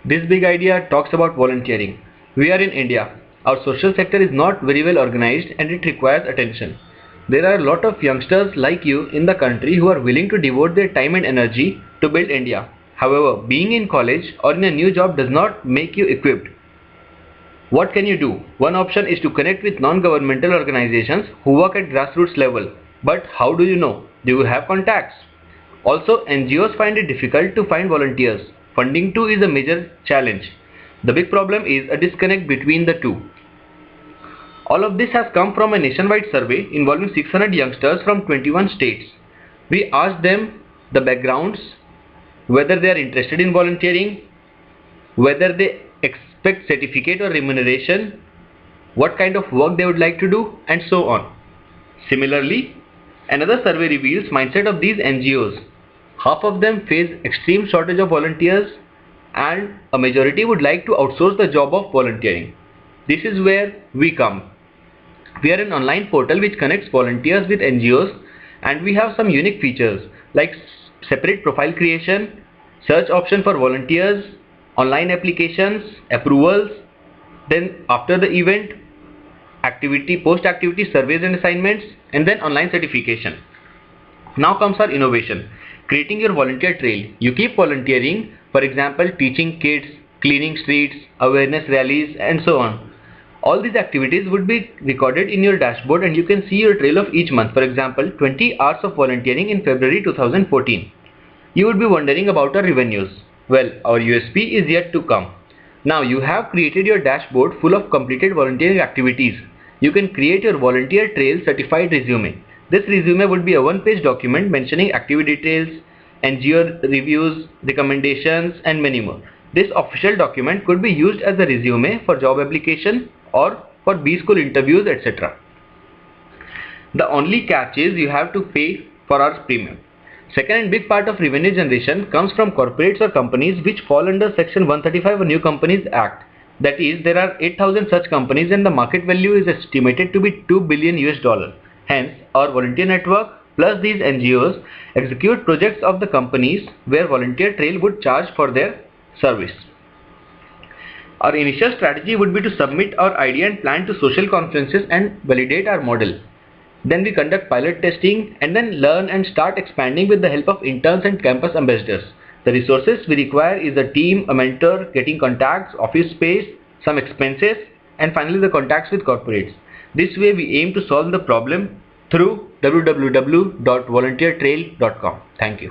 This big idea talks about volunteering. We are in India. Our social sector is not very well organized and it requires attention. There are a lot of youngsters like you in the country who are willing to devote their time and energy to build India. However, being in college or in a new job does not make you equipped. What can you do? One option is to connect with non-governmental organizations who work at grassroots level. But how do you know? Do you have contacts? Also, NGOs find it difficult to find volunteers. Funding too is a major challenge. The big problem is a disconnect between the two. All of this has come from a nationwide survey involving 600 youngsters from 21 states. We asked them the backgrounds, whether they are interested in volunteering, whether they expect certificate or remuneration, what kind of work they would like to do, and so on. Similarly, another survey reveals mindset of these NGOs. Half of them face extreme shortage of volunteers and a majority would like to outsource the job of volunteering. This is where we come. We are an online portal which connects volunteers with NGOs and we have some unique features like separate profile creation, search option for volunteers, online applications, approvals, then after the event, activity, post-activity surveys and assignments, and then online certification. Now comes our innovation. Creating your volunteer trail. You keep volunteering, for example, teaching kids, cleaning streets, awareness rallies, and so on. All these activities would be recorded in your dashboard and you can see your trail of each month. For example, 20 hours of volunteering in February 2014. You would be wondering about our revenues. Well, our USP is yet to come. Now you have created your dashboard full of completed volunteering activities. You can create your volunteer trail certified resume. This resume would be a one-page document mentioning activity details, NGO reviews, recommendations, and many more. This official document could be used as a resume for job application or for B-School interviews, etc. The only catch is you have to pay for our premium. Second and big part of revenue generation comes from corporates or companies which fall under Section 135 of New Companies Act. That is, there are 8,000 such companies and the market value is estimated to be $2 billion US. Hence, our volunteer network plus these NGOs execute projects of the companies where volunteer trail would charge for their service. Our initial strategy would be to submit our idea and plan to social conferences and validate our model. Then we conduct pilot testing and then learn and start expanding with the help of interns and campus ambassadors. The resources we require is a team, a mentor, getting contacts, office space, some expenses, and finally the contacts with corporates. This way we aim to solve the problem through www.volunteertrail.com. Thank you.